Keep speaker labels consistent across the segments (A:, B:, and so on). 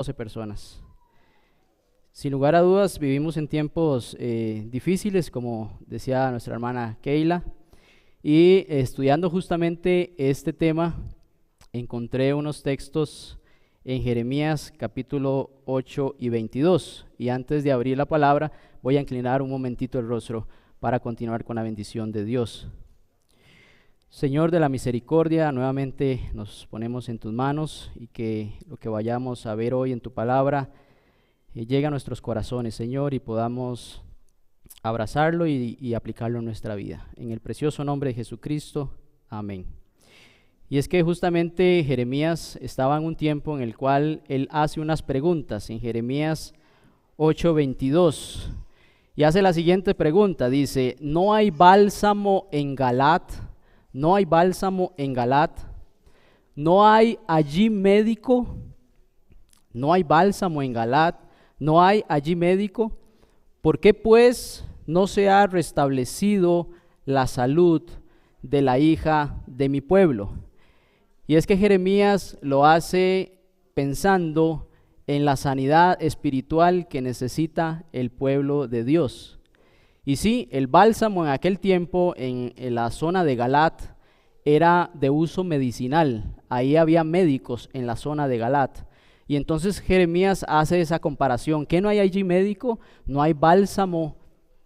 A: 12 personas. Sin lugar a dudas, vivimos en tiempos difíciles, como decía nuestra hermana Keila, y estudiando justamente este tema, encontré unos textos en Jeremías capítulo 8 y 22, y antes de abrir la palabra, voy a inclinar un momentito el rostro para continuar con la bendición de Dios. Señor de la misericordia, nuevamente nos ponemos en tus manos y que lo que vayamos a ver hoy en tu palabra llegue a nuestros corazones, Señor, y podamos abrazarlo y aplicarlo en nuestra vida. En el precioso nombre de Jesucristo, amén. Y es que justamente Jeremías estaba en un tiempo en el cual él hace unas preguntas en Jeremías 8:22 y hace la siguiente pregunta, dice: ¿no hay bálsamo en Galat? ¿No hay bálsamo en Galat? ¿No hay allí médico? ¿No hay bálsamo en Galat? ¿No hay allí médico? ¿Por qué pues no se ha restablecido la salud de la hija de mi pueblo? Y es que Jeremías lo hace pensando en la sanidad espiritual que necesita el pueblo de Dios. Y sí, el bálsamo en aquel tiempo en la zona de Galat era de uso medicinal. Ahí había médicos en la zona de Galat. Y entonces Jeremías hace esa comparación. ¿Qué no hay allí médico? ¿No hay bálsamo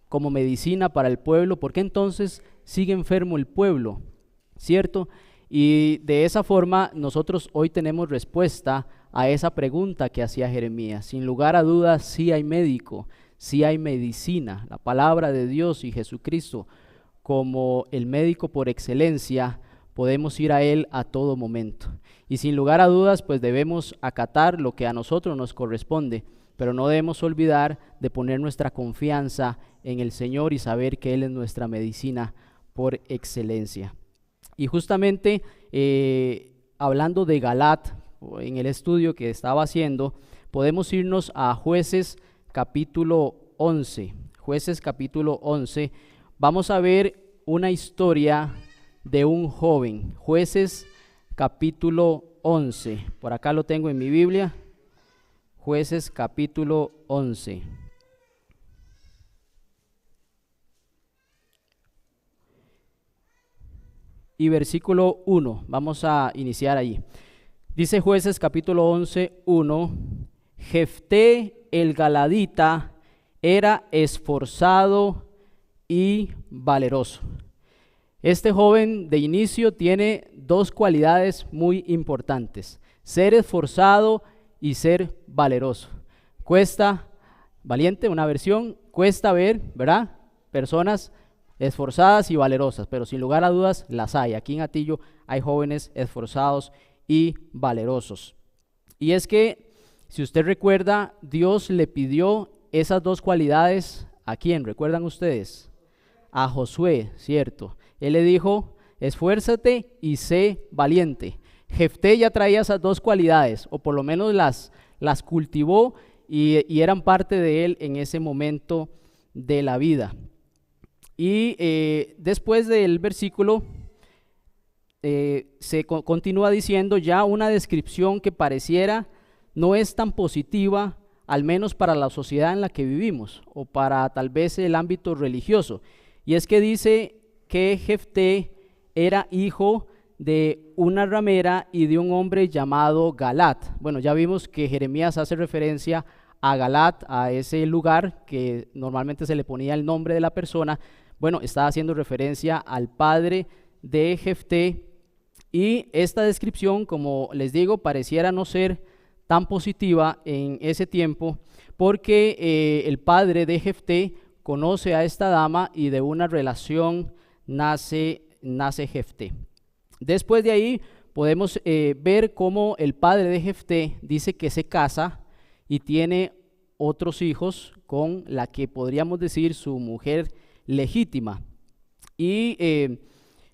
A: como medicina para el pueblo? ¿Por qué entonces sigue enfermo el pueblo? ¿Cierto? Y de esa forma nosotros hoy tenemos respuesta a esa pregunta que hacía Jeremías. Sin lugar a dudas, sí hay médico, sí hay medicina. La palabra de Dios y Jesucristo como el médico por excelencia, podemos ir a Él a todo momento. Y sin lugar a dudas, pues debemos acatar lo que a nosotros nos corresponde, pero no debemos olvidar de poner nuestra confianza en el Señor y saber que Él es nuestra medicina por excelencia. Y justamente hablando de Galat, en el estudio que estaba haciendo, podemos irnos a Jueces capítulo 11. Jueces capítulo 11, vamos a ver una historia de un joven. Jueces capítulo 11, por acá lo tengo en mi Biblia. Jueces capítulo 11. Y versículo 1, vamos a iniciar allí. Dice Jueces capítulo 11, 1: Jefté el galadita era esforzado y valeroso. Este joven de inicio tiene dos cualidades muy importantes: ser esforzado y ser valeroso. Cuesta, valiente, una versión, cuesta ver, ¿verdad? Personas esforzadas y valerosas, pero sin lugar a dudas las hay. Aquí en Atillo hay jóvenes esforzados y valerosos. Y es que, si usted recuerda, Dios le pidió esas dos cualidades ¿a quién? ¿Recuerdan ustedes? A Josué, ¿cierto? Él le dijo: esfuérzate y sé valiente. Jefté ya traía esas dos cualidades, o por lo menos las cultivó y eran parte de él en ese momento de la vida. Y después del versículo continúa diciendo ya una descripción que pareciera no es tan positiva, al menos para la sociedad en la que vivimos o para tal vez el ámbito religioso. Y es que dice que Jefté era hijo de una ramera y de un hombre llamado Galat. Bueno, ya vimos que Jeremías hace referencia a Galat, a ese lugar que normalmente se le ponía el nombre de la persona. Bueno, está haciendo referencia al padre de Jefté, y esta descripción, como les digo, pareciera no ser tan positiva en ese tiempo, porque el padre de Jefté conoce a esta dama y de una relación nace Jefté. Después de ahí podemos ver cómo el padre de Jefté dice que se casa y tiene otros hijos con la que podríamos decir su mujer legítima, y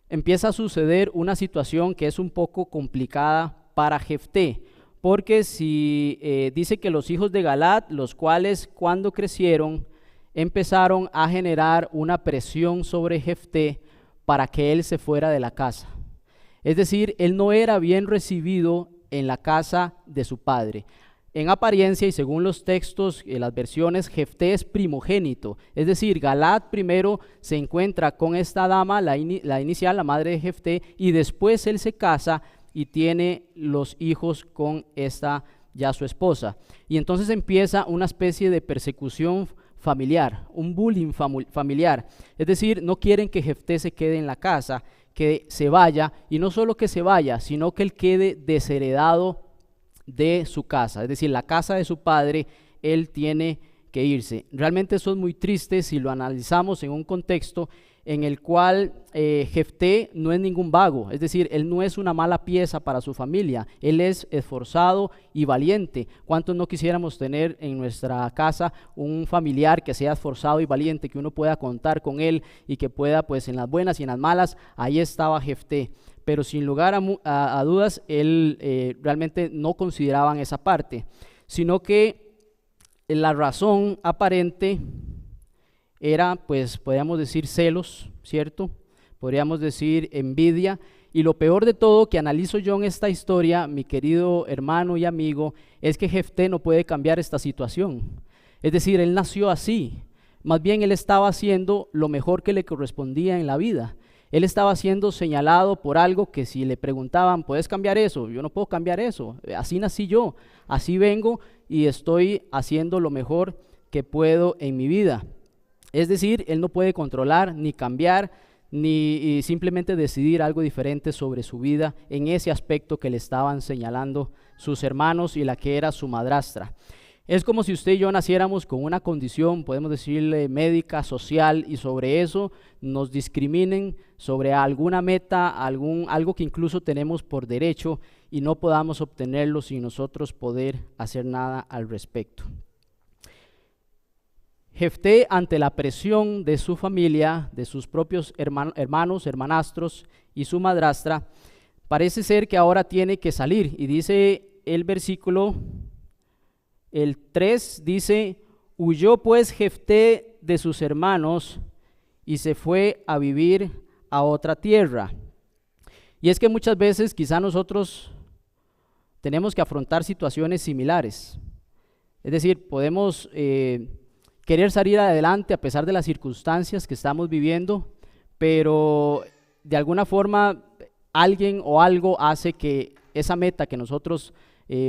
A: empieza a suceder una situación que es un poco complicada para Jefté, porque si dice que los hijos de Galat, los cuales cuando crecieron empezaron a generar una presión sobre Jefté para que él se fuera de la casa. Es decir, él no era bien recibido en la casa de su padre. En apariencia y según los textos, las versiones, Jefté es primogénito, es decir, Galaad primero se encuentra con esta dama, la inicial, la madre de Jefté, y después él se casa y tiene los hijos con esta ya su esposa. Y entonces empieza una especie de persecución familiar, un bullying familiar, es decir, no quieren que Jefté se quede en la casa, que se vaya, y no solo que se vaya, sino que él quede desheredado de su casa, es decir, la casa de su padre, él tiene que irse. Realmente eso es muy triste si lo analizamos en un contexto en el cual Jefté no es ningún vago, es decir, él no es una mala pieza para su familia, él es esforzado y valiente. ¿Cuántos no quisiéramos tener en nuestra casa un familiar que sea esforzado y valiente, que uno pueda contar con él y que pueda, pues en las buenas y en las malas? Ahí estaba Jefté, pero sin lugar a dudas, él realmente no consideraban esa parte, sino que la razón aparente era, pues, podríamos decir celos, ¿cierto? Podríamos decir envidia, y lo peor de todo que analizo yo en esta historia, mi querido hermano y amigo, es que Jefté no puede cambiar esta situación. Es decir, él nació así, más bien él estaba haciendo lo mejor que le correspondía en la vida. Él estaba siendo señalado por algo que si le preguntaban, ¿puedes cambiar eso? Yo no puedo cambiar eso, así nací yo, así vengo y estoy haciendo lo mejor que puedo en mi vida. Es decir, él no puede controlar ni cambiar ni simplemente decidir algo diferente sobre su vida en ese aspecto que le estaban señalando sus hermanos y la que era su madrastra. Es como si usted y yo naciéramos con una condición, podemos decirle médica, social, y sobre eso nos discriminen sobre alguna meta, algo que incluso tenemos por derecho y no podamos obtenerlo sin nosotros poder hacer nada al respecto. Jefté, ante la presión de su familia, de sus propios hermanos, hermanastros y su madrastra, parece ser que ahora tiene que salir. Y dice el versículo, el 3, dice: huyó pues Jefté de sus hermanos y se fue a vivir a otra tierra. Y es que muchas veces quizá nosotros tenemos que afrontar situaciones similares. Es decir, podemos querer salir adelante a pesar de las circunstancias que estamos viviendo, pero de alguna forma alguien o algo hace que esa meta que nosotros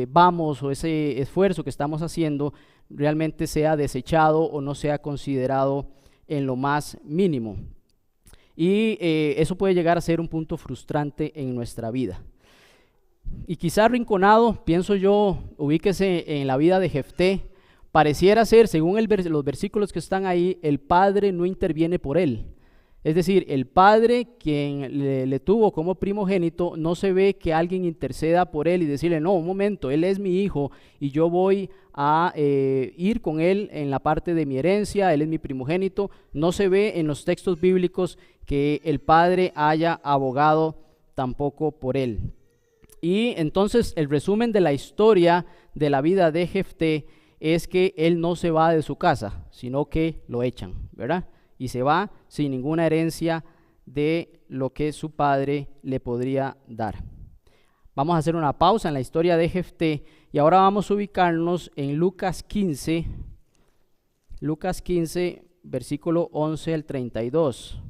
A: vamos, o ese esfuerzo que estamos haciendo realmente sea desechado o no sea considerado en lo más mínimo. Y eso puede llegar a ser un punto frustrante en nuestra vida. Y quizá arrinconado, pienso yo, ubíquese en la vida de Jefté. Pareciera ser, según los versículos que están ahí, el padre no interviene por él. Es decir, el padre, quien le tuvo como primogénito, no se ve que alguien interceda por él y decirle: no, un momento, él es mi hijo y yo voy a ir con él en la parte de mi herencia, él es mi primogénito. No se ve en los textos bíblicos que el padre haya abogado tampoco por él. Y entonces el resumen de la historia de la vida de Jefté es que él no se va de su casa, sino que lo echan, ¿verdad? Y se va sin ninguna herencia de lo que su padre le podría dar. Vamos a hacer una pausa en la historia de Jefté y ahora vamos a ubicarnos en Lucas 15, versículo 11 al 32.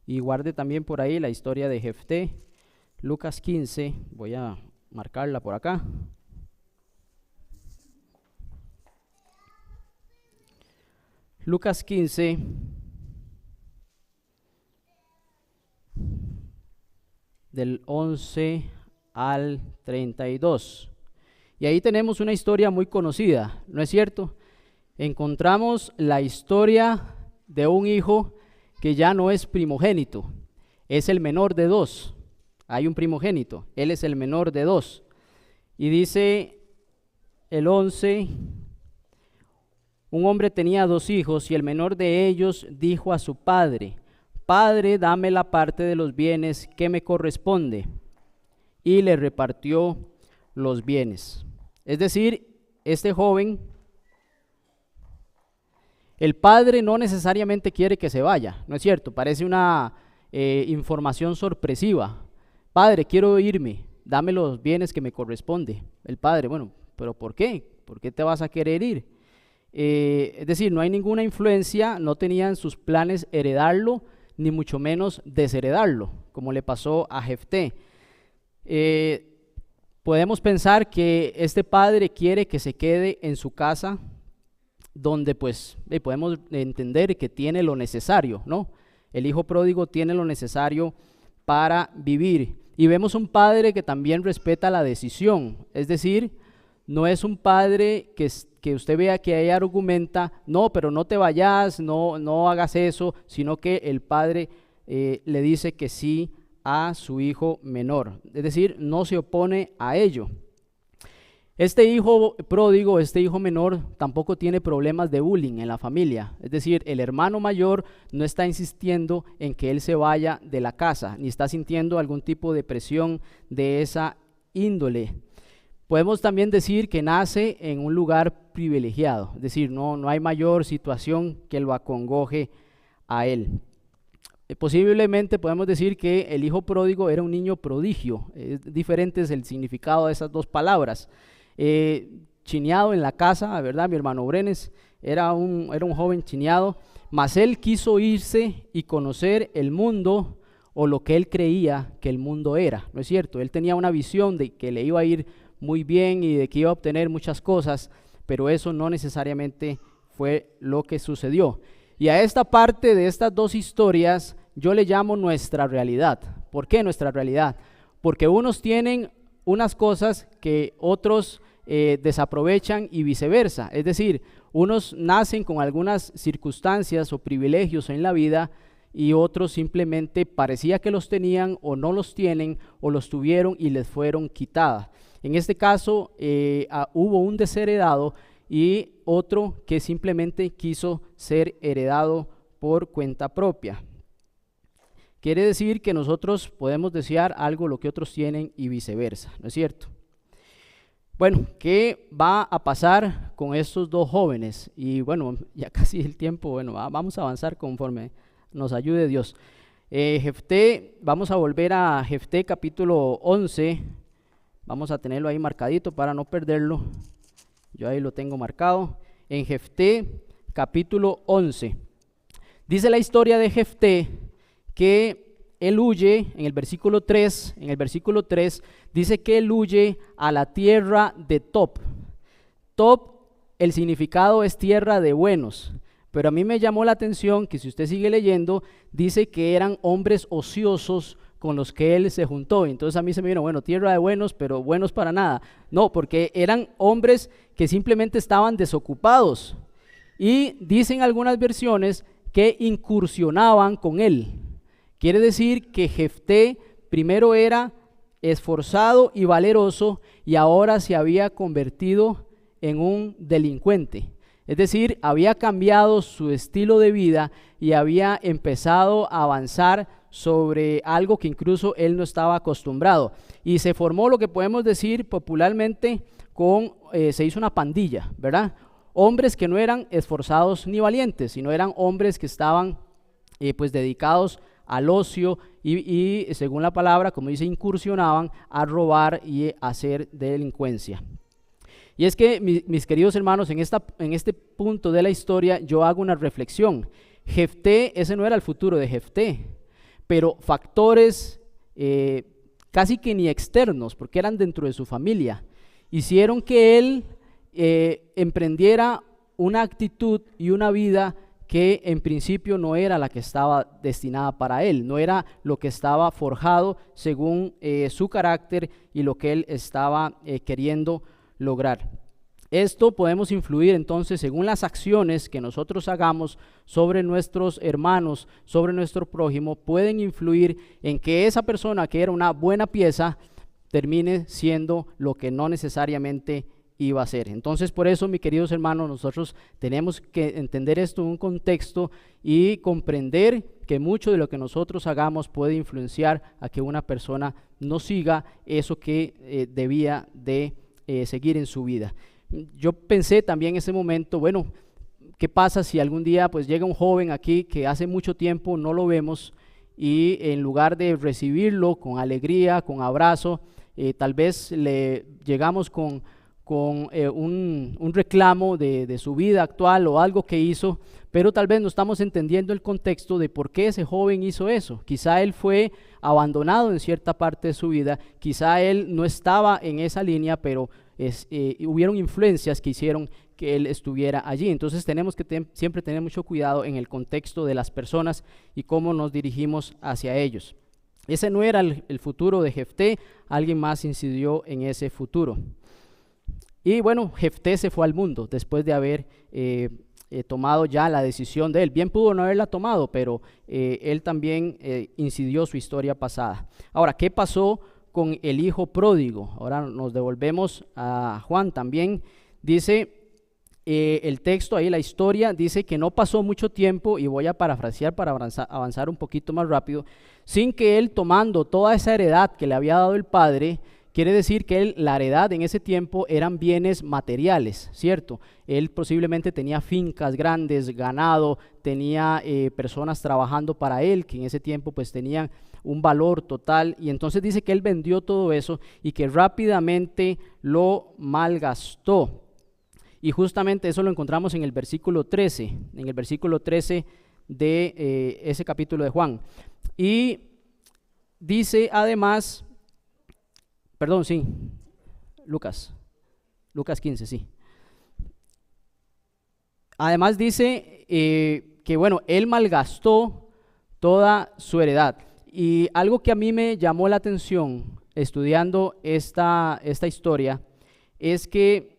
A: Y guarde también por ahí la historia de Jefté. Lucas 15, voy a marcarla por acá. Lucas 15, del 11 al 32. Y ahí tenemos una historia muy conocida, ¿no es cierto? Encontramos la historia de un hijo que ya no es primogénito, es el menor de dos. Hay un primogénito, él es el menor de dos. Y dice el 11: un hombre tenía 2 hijos y el menor de ellos dijo a su padre: Padre, dame la parte de los bienes que me corresponde. Y le repartió los bienes. Es decir, este joven El padre no necesariamente quiere que se vaya, ¿no es cierto? Parece una información sorpresiva. Padre, quiero irme, dame los bienes que me corresponde. El padre, bueno, ¿pero por qué? ¿Por qué te vas a querer ir? Es decir, no hay ninguna influencia, no tenían sus planes heredarlo, ni mucho menos desheredarlo, como le pasó a Jefté. Podemos pensar que este padre quiere que se quede en su casa, donde pues podemos entender que tiene lo necesario, ¿no? El hijo pródigo tiene lo necesario para vivir. Y vemos un padre que también respeta la decisión, es decir, no es un padre que usted vea que ahí argumenta, no, pero no te vayas, no hagas eso, sino que el padre le dice que sí a su hijo menor, es decir, no se opone a ello. Este hijo pródigo, este hijo menor, tampoco tiene problemas de bullying en la familia. Es decir, el hermano mayor no está insistiendo en que él se vaya de la casa, ni está sintiendo algún tipo de presión de esa índole. Podemos también decir que nace en un lugar privilegiado, es decir, no hay mayor situación que lo acongoje a él. Posiblemente podemos decir que el hijo pródigo era un niño prodigio. Diferente es el significado de esas dos palabras. Chineado en la casa, ¿verdad? Mi hermano Brenes era un joven chineado, mas él quiso irse y conocer el mundo o lo que él creía que el mundo era, ¿no es cierto? Él tenía una visión de que le iba a ir muy bien y de que iba a obtener muchas cosas, pero eso no necesariamente fue lo que sucedió. Y a esta parte de estas dos historias yo le llamo nuestra realidad. ¿Por qué nuestra realidad? Porque unos tienen unas cosas que otros desaprovechan y viceversa. Es decir, unos nacen con algunas circunstancias o privilegios en la vida y otros simplemente parecía que los tenían o no los tienen o los tuvieron y les fueron quitadas. En este caso hubo un desheredado y otro que simplemente quiso ser heredado por cuenta propia. Quiere decir que nosotros podemos desear algo lo que otros tienen y viceversa, ¿no es cierto? Bueno, ¿qué va a pasar con estos dos jóvenes? Y bueno, ya casi el tiempo, bueno, vamos a avanzar conforme nos ayude Dios. Jefté, vamos a volver a Jefté capítulo 11, vamos a tenerlo ahí marcadito para no perderlo. Yo ahí lo tengo marcado. En Jefté capítulo 11. Dice la historia de Jefté que él huye, en el versículo 3 dice que él huye a la tierra de Tob. Tob, el significado es tierra de buenos, pero a mí me llamó la atención que si usted sigue leyendo, dice que eran hombres ociosos con los que él se juntó. Entonces a mí se me vino, bueno, tierra de buenos, pero buenos para nada. No, porque eran hombres que simplemente estaban desocupados. Y dicen algunas versiones que incursionaban con él. Quiere decir que Jefté primero era esforzado y valeroso y ahora se había convertido en un delincuente. Es decir, había cambiado su estilo de vida y había empezado a avanzar sobre algo que incluso él no estaba acostumbrado. Y se formó lo que podemos decir popularmente se hizo una pandilla, ¿verdad? Hombres que no eran esforzados ni valientes, sino eran hombres que estaban pues dedicados al ocio y según la palabra, como dice, incursionaban a robar y a hacer delincuencia. Y es que mis queridos hermanos, en este punto de la historia yo hago una reflexión. Jefté, ese no era el futuro de Jefté, pero factores casi que ni externos, porque eran dentro de su familia, hicieron que él emprendiera una actitud y una vida que en principio no era la que estaba destinada para él, no era lo que estaba forjado según su carácter y lo que él estaba queriendo lograr. Esto podemos influir entonces según las acciones que nosotros hagamos sobre nuestros hermanos, sobre nuestro prójimo, pueden influir en que esa persona que era una buena pieza termine siendo lo que no necesariamente iba a ser. Entonces, por eso, mis queridos hermanos, nosotros tenemos que entender esto en un contexto y comprender que mucho de lo que nosotros hagamos puede influenciar a que una persona no siga eso que debía de seguir en su vida. Yo pensé también en ese momento, bueno, ¿qué pasa si algún día pues llega un joven aquí que hace mucho tiempo no lo vemos y en lugar de recibirlo con alegría, con abrazo, tal vez le llegamos con un reclamo de su vida actual o algo que hizo, pero tal vez no estamos entendiendo el contexto de por qué ese joven hizo eso? Quizá él fue abandonado en cierta parte de su vida, quizá él no estaba en esa línea, pero hubieron influencias que hicieron que él estuviera allí. Entonces tenemos que siempre tener mucho cuidado en el contexto de las personas y cómo nos dirigimos hacia ellos. Ese no era el futuro de Jefté, alguien más incidió en ese futuro. Y bueno, Jefté se fue al mundo después de haber tomado ya la decisión de él. Bien pudo no haberla tomado, pero él también incidió su historia pasada. Ahora, ¿qué pasó con el hijo pródigo? Ahora nos devolvemos a Juan también. Dice el texto ahí, la historia, dice que no pasó mucho tiempo, y voy a parafrasear para avanzar un poquito más rápido, sin que él, tomando toda esa heredad que le había dado el padre. Quiere decir que la heredad en ese tiempo eran bienes materiales, ¿cierto? Él posiblemente tenía fincas grandes, ganado, tenía personas trabajando para él, que en ese tiempo pues tenían un valor total, y entonces dice que él vendió todo eso y que rápidamente lo malgastó. Y justamente eso lo encontramos en el versículo 13, de ese capítulo de Juan. Y dice además... Perdón, sí, Lucas 15, sí. Además dice que bueno, él malgastó toda su heredad. Y algo que a mí me llamó la atención estudiando esta historia es que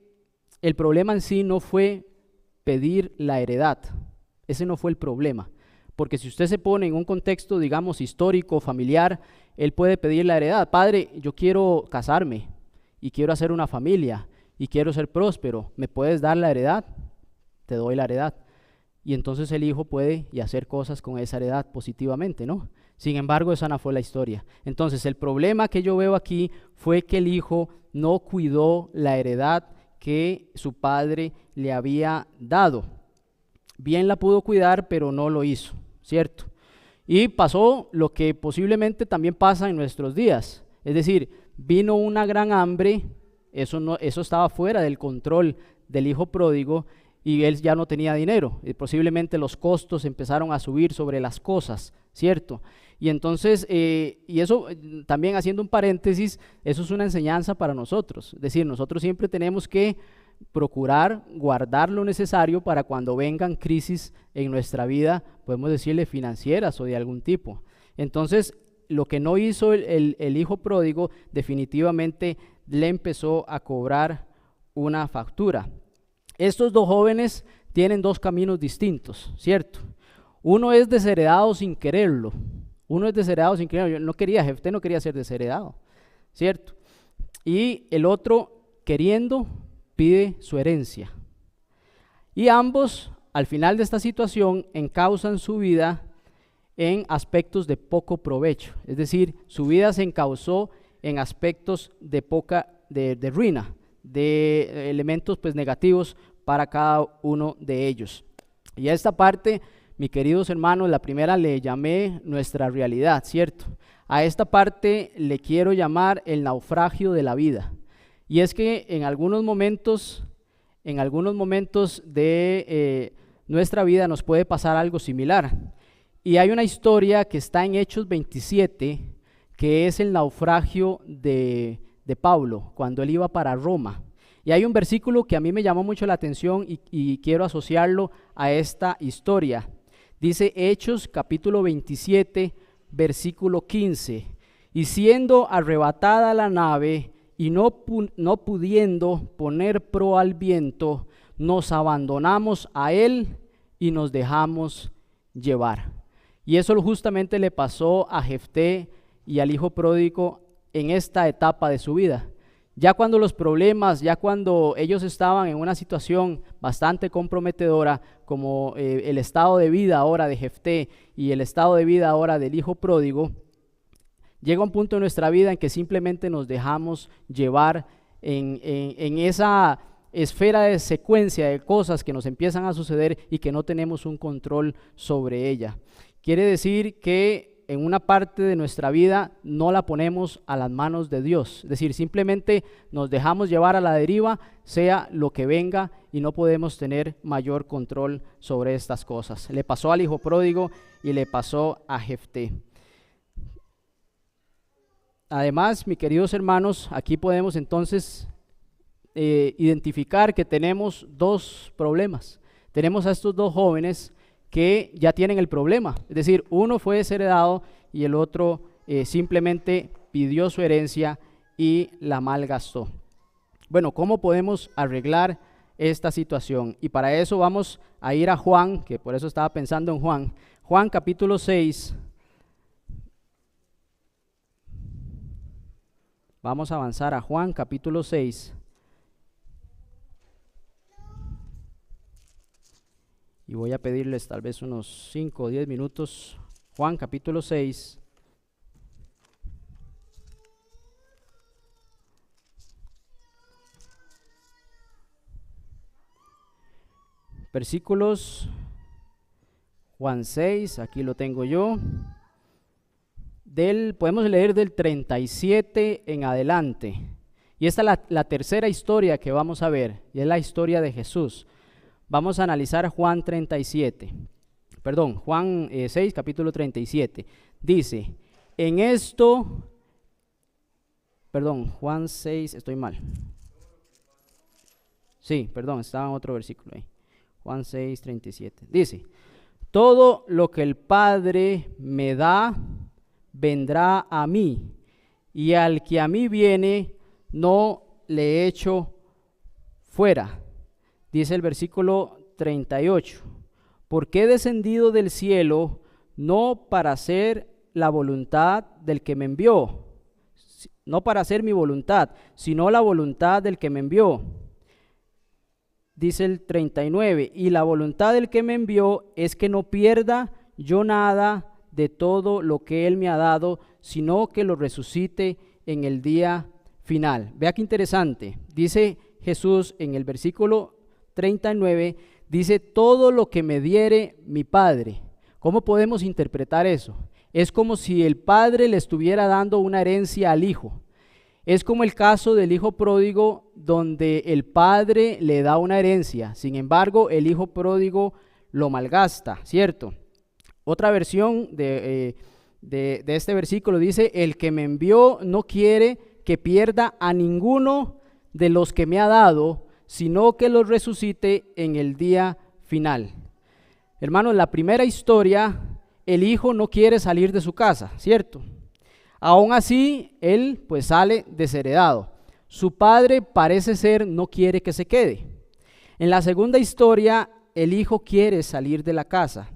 A: el problema en sí no fue pedir la heredad. Ese no fue el problema. Porque si usted se pone en un contexto, digamos, histórico, familiar, él puede pedir la heredad. Padre, yo quiero casarme y quiero hacer una familia y quiero ser próspero. ¿Me puedes dar la heredad? Te doy la heredad. Y entonces el hijo puede y hacer cosas con esa heredad positivamente, ¿no? Sin embargo, esa no fue la historia. Entonces, el problema que yo veo aquí fue que el hijo no cuidó la heredad que su padre le había dado. Bien la pudo cuidar, pero no lo hizo, ¿cierto? Y pasó lo que posiblemente también pasa en nuestros días, es decir, vino una gran hambre, eso estaba fuera del control del hijo pródigo y él ya no tenía dinero, y posiblemente los costos empezaron a subir sobre las cosas, ¿cierto? Y entonces, y eso también haciendo un paréntesis, eso es una enseñanza para nosotros, es decir, nosotros siempre tenemos que procurar guardar lo necesario para cuando vengan crisis en nuestra vida, podemos decirle financieras o de algún tipo. Entonces, lo que no hizo el hijo pródigo, definitivamente le empezó a cobrar una factura. Estos dos jóvenes tienen dos caminos distintos, ¿cierto? Uno es desheredado sin quererlo. Jefté no quería ser desheredado, ¿cierto? Y el otro, queriendo, pide su herencia. Y ambos, al final de esta situación, encausan su vida en aspectos de poco provecho. Es decir, su vida se encauzó en aspectos de ruina, de elementos pues negativos para cada uno de ellos. Y a esta parte, mis queridos hermanos, la primera le llamé nuestra realidad, ¿cierto? A esta parte le quiero llamar el naufragio de la vida. Y es que en algunos momentos de nuestra vida nos puede pasar algo similar. Y hay una historia que está en Hechos 27, que es el naufragio de Pablo, cuando él iba para Roma. Y hay un versículo que a mí me llamó mucho la atención y quiero asociarlo a esta historia. Dice Hechos capítulo 27, versículo 15. Y siendo arrebatada la nave, y no pudiendo poner pro al viento, nos abandonamos a él y nos dejamos llevar. Y eso justamente le pasó a Jefté y al hijo pródigo en esta etapa de su vida. Ya cuando los problemas, ya cuando ellos estaban en una situación bastante comprometedora, como el estado de vida ahora de Jefté y el estado de vida ahora del hijo pródigo, llega un punto en nuestra vida en que simplemente nos dejamos llevar en esa esfera de secuencia de cosas que nos empiezan a suceder y que no tenemos un control sobre ella. Quiere decir que en una parte de nuestra vida no la ponemos a las manos de Dios, es decir, simplemente nos dejamos llevar a la deriva, sea lo que venga, y no podemos tener mayor control sobre estas cosas. Le pasó al hijo pródigo y le pasó a Jefté. Además, mis queridos hermanos, aquí podemos entonces identificar que tenemos dos problemas. Tenemos a estos dos jóvenes que ya tienen el problema, es decir, uno fue desheredado y el otro simplemente pidió su herencia y la malgastó. Bueno, ¿cómo podemos arreglar esta situación? Y para eso vamos a ir a Juan, que por eso estaba pensando en Juan. Juan capítulo 6. Vamos a avanzar a Juan capítulo 6. Y voy a pedirles tal vez unos 5 o 10 minutos. Juan capítulo 6. Versículos, Juan 6, aquí lo tengo yo. Podemos leer del 37 en adelante. Y esta es la tercera historia que vamos a ver, y es la historia de Jesús. Vamos a analizar Juan 6, capítulo 37. Dice, Juan 6, estoy mal. Sí, perdón, estaba en otro versículo ahí. Juan 6, 37. Dice, todo lo que el Padre me da, vendrá a mí, y al que a mí viene, no le echo fuera. Dice el versículo 38, porque he descendido del cielo no para hacer la voluntad del que me envió, no para hacer mi voluntad, sino la voluntad del que me envió. Dice el 39, y la voluntad del que me envió es que no pierda yo nada de todo lo que Él me ha dado, sino que lo resucite en el día final. Vea qué interesante, dice Jesús en el versículo 39, dice, todo lo que me diere mi Padre. ¿Cómo podemos interpretar eso? Es como si el Padre le estuviera dando una herencia al Hijo. Es como el caso del hijo pródigo, donde el padre le da una herencia, sin embargo el hijo pródigo lo malgasta, ¿cierto? Otra versión de este versículo dice, el que me envió no quiere que pierda a ninguno de los que me ha dado, sino que los resucite en el día final. Hermanos, la primera historia, el hijo no quiere salir de su casa, ¿cierto? Aún así, él pues sale desheredado. Su padre parece ser no quiere que se quede. En la segunda historia, el hijo quiere salir de la casa.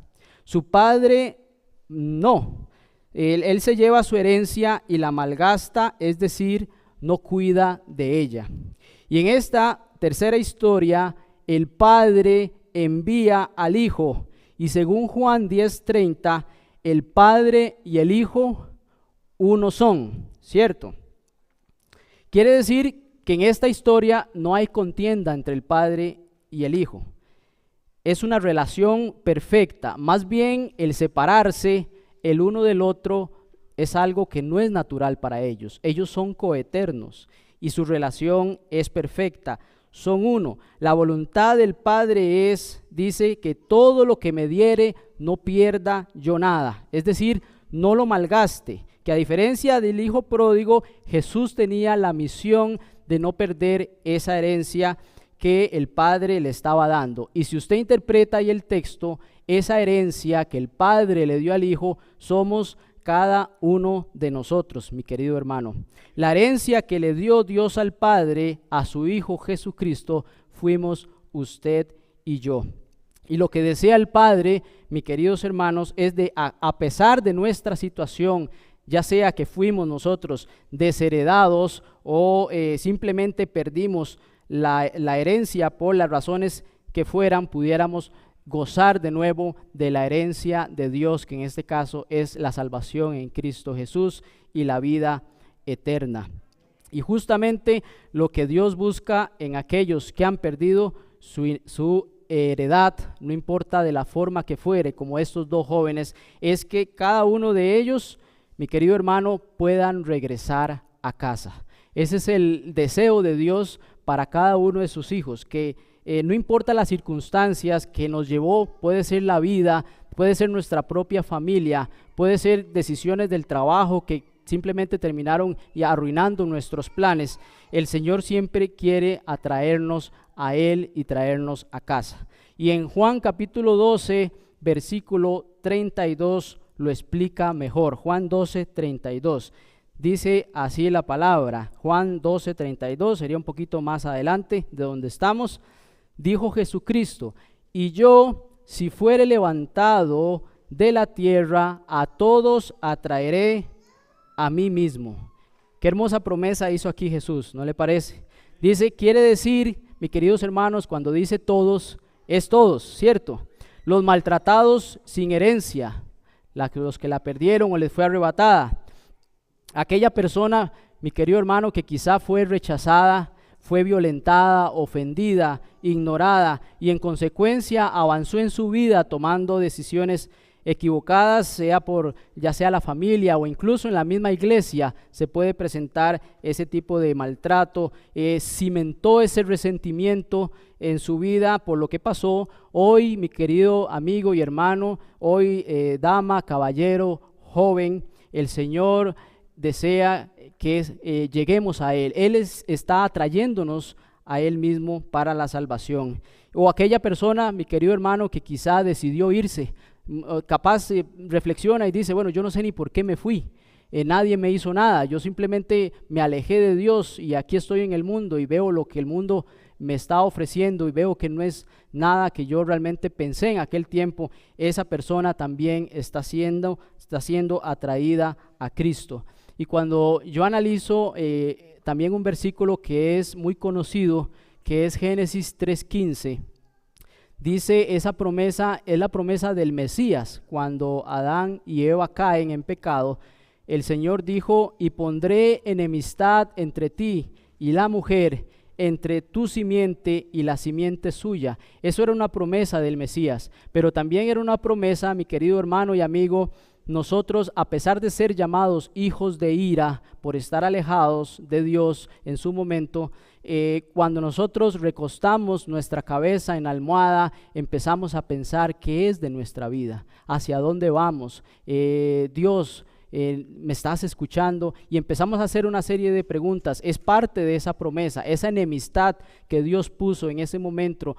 A: Su padre no. Él se lleva su herencia y la malgasta, es decir, no cuida de ella. Y en esta tercera historia, el padre envía al hijo. Y según Juan 10:30, el padre y el hijo uno son, ¿cierto? Quiere decir que en esta historia no hay contienda entre el padre y el hijo. Es una relación perfecta. Más bien el separarse el uno del otro es algo que no es natural para ellos. Ellos son coeternos y su relación es perfecta. Son uno. La voluntad del Padre dice que todo lo que me diere no pierda yo nada. Es decir, no lo malgaste. Que a diferencia del hijo pródigo, Jesús tenía la misión de no perder esa herencia que el Padre le estaba dando. Y si usted interpreta ahí el texto, esa herencia que el Padre le dio al Hijo, somos cada uno de nosotros, mi querido hermano. La herencia que le dio Dios al Padre, a su Hijo Jesucristo, fuimos usted y yo. Y lo que desea el Padre, mis queridos hermanos, es a pesar de nuestra situación, ya sea que fuimos nosotros desheredados o simplemente perdimos la herencia por las razones que fueran, pudiéramos gozar de nuevo de la herencia de Dios, que en este caso es la salvación en Cristo Jesús y la vida eterna. Y justamente lo que Dios busca en aquellos que han perdido su heredad, no importa de la forma que fuere, como estos dos jóvenes, es que cada uno de ellos, mi querido hermano, puedan regresar a casa. Ese es el deseo de Dios para cada uno de sus hijos, que no importa las circunstancias que nos llevó, puede ser la vida, puede ser nuestra propia familia, puede ser decisiones del trabajo que simplemente terminaron y arruinando nuestros planes. El Señor siempre quiere atraernos a Él y traernos a casa. Y en Juan capítulo 12, versículo 32 lo explica mejor. Juan 12, 32. Dice así la palabra. Juan 12, 32, sería un poquito más adelante de donde estamos. Dijo Jesucristo: y yo, si fuere levantado de la tierra, a todos atraeré a mí mismo. Qué hermosa promesa hizo aquí Jesús, ¿no le parece? Dice, quiere decir, mis queridos hermanos, cuando dice todos, es todos, ¿cierto? Los maltratados sin herencia, los que la perdieron o les fue arrebatada. Aquella persona, mi querido hermano, que quizá fue rechazada, fue violentada, ofendida, ignorada y en consecuencia avanzó en su vida tomando decisiones equivocadas, ya sea la familia o incluso en la misma iglesia se puede presentar ese tipo de maltrato, cimentó ese resentimiento en su vida por lo que pasó. Hoy, mi querido amigo y hermano, hoy dama, caballero, joven, el Señor desea que lleguemos a Él. Él está atrayéndonos a Él mismo para la salvación. O aquella persona, mi querido hermano, que quizá decidió irse, capaz reflexiona y dice, bueno, yo no sé ni por qué me fui, nadie me hizo nada, yo simplemente me alejé de Dios y aquí estoy en el mundo y veo lo que el mundo me está ofreciendo y veo que no es nada que yo realmente pensé en aquel tiempo. Esa persona también está siendo atraída a Cristo. Y cuando yo analizo también un versículo que es muy conocido, que es Génesis 3:15, dice, esa promesa es la promesa del Mesías. Cuando Adán y Eva caen en pecado, el Señor dijo, y pondré enemistad entre ti y la mujer, entre tu simiente y la simiente suya. Eso era una promesa del Mesías, pero también era una promesa, mi querido hermano y amigo. Nosotros, a pesar de ser llamados hijos de ira por estar alejados de Dios en su momento, cuando nosotros recostamos nuestra cabeza en la almohada, empezamos a pensar qué es de nuestra vida, hacia dónde vamos, Dios, ¿me estás escuchando? Y empezamos a hacer una serie de preguntas. Es parte de esa promesa, esa enemistad que Dios puso en ese momento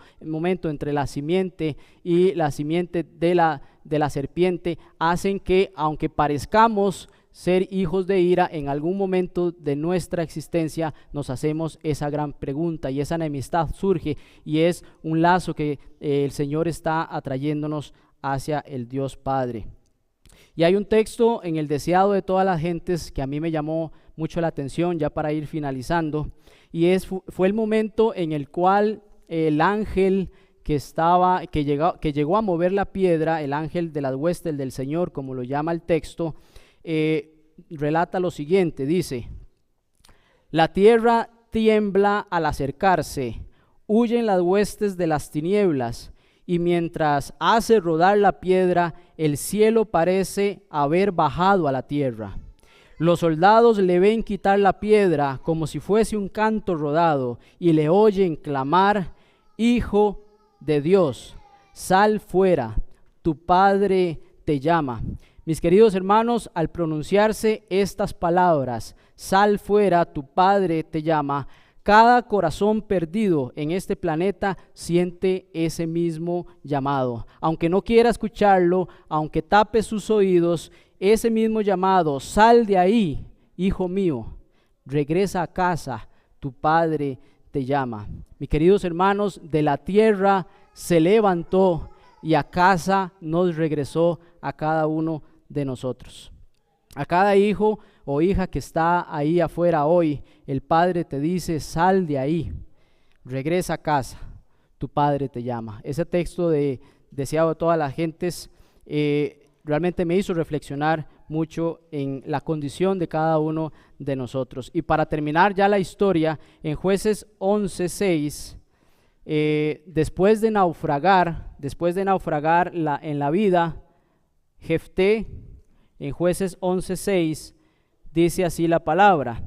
A: entre la simiente y la simiente de la serpiente, hacen que, aunque parezcamos ser hijos de ira, en algún momento de nuestra existencia nos hacemos esa gran pregunta y esa enemistad surge y es un lazo que el Señor está atrayéndonos hacia el Dios Padre. Y hay un texto en el deseado de todas las gentes que a mí me llamó mucho la atención, ya para ir finalizando, y fue el momento en el cual el ángel que llegó a mover la piedra, el ángel de las huestes del Señor, como lo llama el texto, relata lo siguiente, dice, la tierra tiembla al acercarse, huyen las huestes de las tinieblas, y mientras hace rodar la piedra, el cielo parece haber bajado a la tierra. Los soldados le ven quitar la piedra como si fuese un canto rodado y le oyen clamar, Hijo de Dios, sal fuera, tu Padre te llama. Mis queridos hermanos, al pronunciarse estas palabras, sal fuera, tu Padre te llama, cada corazón perdido en este planeta siente ese mismo llamado. Aunque no quiera escucharlo, aunque tape sus oídos, ese mismo llamado, sal de ahí, hijo mío, regresa a casa, tu Padre te llama. Mis queridos hermanos, de la tierra se levantó y a casa nos regresó a cada uno de nosotros. A cada hijo o hija que está ahí afuera hoy, el Padre te dice, sal de ahí, regresa a casa, tu Padre te llama. Ese texto de deseado de todas las gentes realmente me hizo reflexionar mucho en la condición de cada uno de nosotros. Y para terminar ya la historia, en Jueces 11:6, después de naufragar en la vida, Jefté, en Jueces 11:6, dice así la palabra: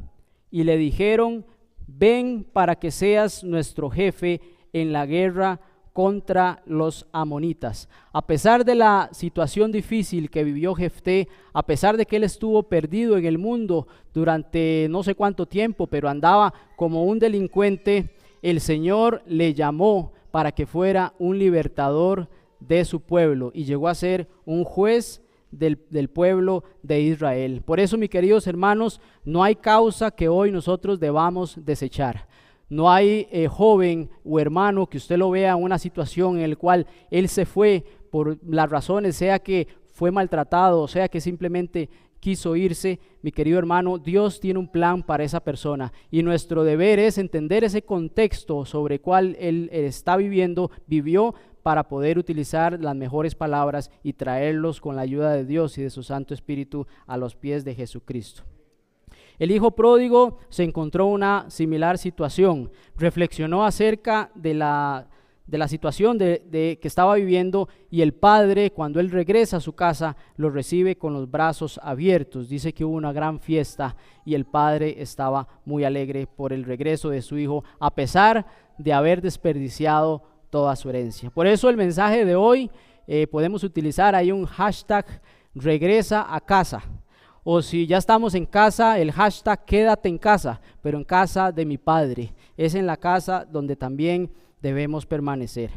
A: y le dijeron, ven para que seas nuestro jefe en la guerra contra los amonitas. A pesar de la situación difícil que vivió Jefté, a pesar de que él estuvo perdido en el mundo durante no sé cuánto tiempo, pero andaba como un delincuente, el Señor le llamó para que fuera un libertador de su pueblo y llegó a ser un juez del pueblo de Israel. Por eso, mis queridos hermanos, no hay causa que hoy nosotros debamos desechar. No hay joven o hermano que usted lo vea en una situación en la cual él se fue por las razones, sea que fue maltratado, o sea que simplemente quiso irse. Mi querido hermano, Dios tiene un plan para esa persona y nuestro deber es entender ese contexto sobre el cual él está vivió, para poder utilizar las mejores palabras y traerlos con la ayuda de Dios y de su Santo Espíritu a los pies de Jesucristo. El hijo pródigo se encontró una similar situación, reflexionó acerca de la situación que estaba viviendo, y el padre, cuando él regresa a su casa, lo recibe con los brazos abiertos. Dice que hubo una gran fiesta y el padre estaba muy alegre por el regreso de su hijo, a pesar de haber desperdiciado toda su herencia. Por eso el mensaje de hoy, podemos utilizar ahí un hashtag regresa a casa, o si ya estamos en casa, el hashtag quédate en casa, pero en casa de mi Padre. Es en la casa donde también debemos permanecer.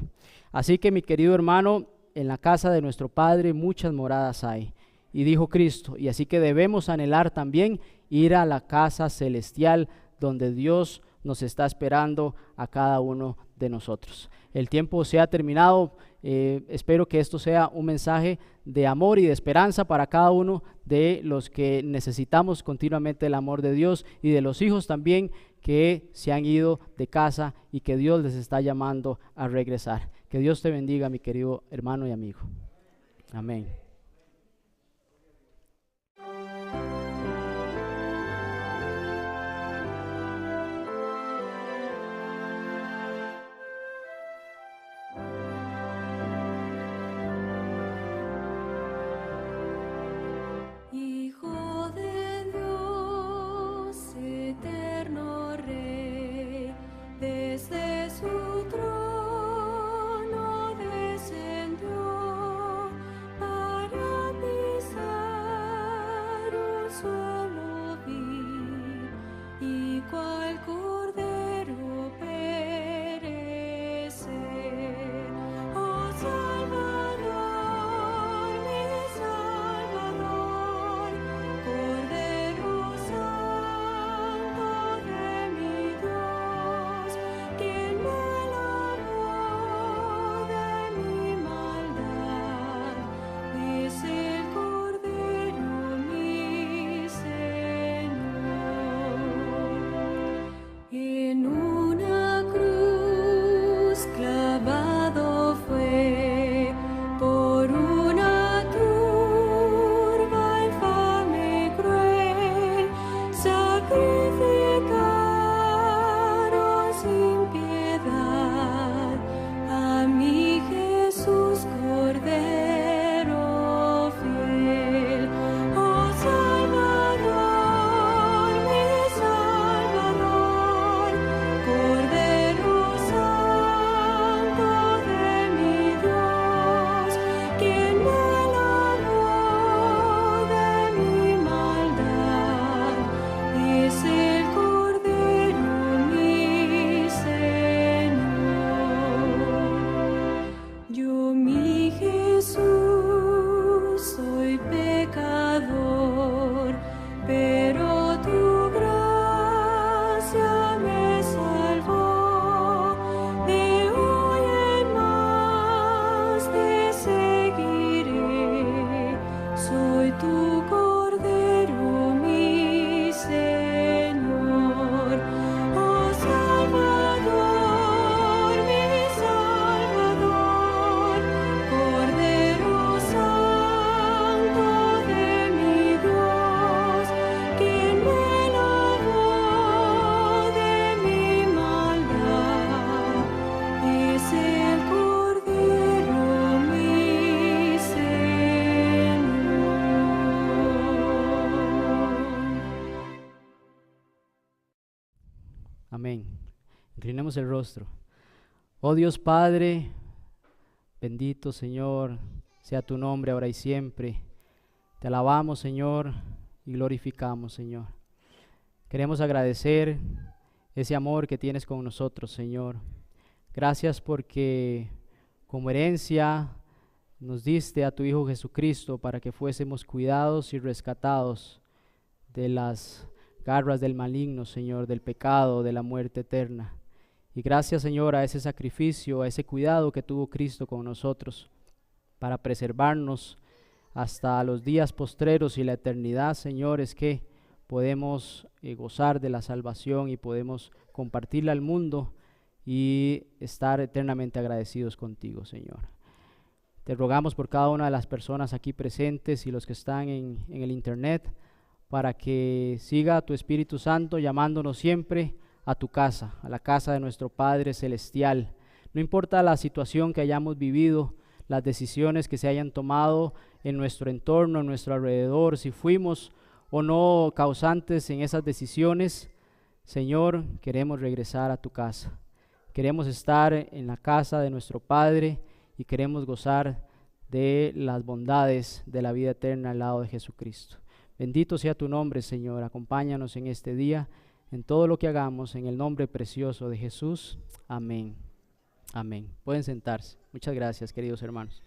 A: Así que, mi querido hermano, en la casa de nuestro Padre muchas moradas hay, y dijo Cristo, y así que debemos anhelar también ir a la casa celestial donde Dios nos está esperando a cada uno de nosotros. El tiempo se ha terminado. Espero que esto sea un mensaje de amor y de esperanza para cada uno de los que necesitamos continuamente el amor de Dios, y de los hijos también que se han ido de casa y que Dios les está llamando a regresar. Que Dios te bendiga, mi querido hermano y amigo. Amén.
B: Hijo de Dios, eterno Rey, desde su trono descendió para pisar un suelo vil, y cual cordero perecer. Oh Salvador, mi Salvador, Cordero Santo de mi Dios, quien me lavó de mi maldad, es el Cordero mi Señor.
A: Amén. Inclinemos el rostro. Oh Dios Padre, bendito Señor, sea tu nombre ahora y siempre. Te alabamos, Señor, y glorificamos, Señor. Queremos agradecer ese amor que tienes con nosotros, Señor. Gracias porque como herencia nos diste a tu Hijo Jesucristo para que fuésemos cuidados y rescatados de las garras del maligno, Señor, del pecado, de la muerte eterna. Y gracias, Señor, a ese sacrificio, a ese cuidado que tuvo Cristo con nosotros para preservarnos hasta los días postreros y la eternidad, Señor, es que podemos gozar de la salvación y podemos compartirla al mundo y estar eternamente agradecidos contigo, Señor. Te rogamos por cada una de las personas aquí presentes y los que están en el internet, para que siga tu Espíritu Santo llamándonos siempre a tu casa, a la casa de nuestro Padre Celestial. No importa la situación que hayamos vivido, las decisiones que se hayan tomado en nuestro entorno, en nuestro alrededor, si fuimos o no causantes en esas decisiones, Señor, queremos regresar a tu casa. Queremos estar en la casa de nuestro Padre y queremos gozar de las bondades de la vida eterna al lado de Jesucristo. Bendito sea tu nombre, Señor. Acompáñanos en este día, en todo lo que hagamos, en el nombre precioso de Jesús. Amén. Amén. Pueden sentarse. Muchas gracias, queridos hermanos.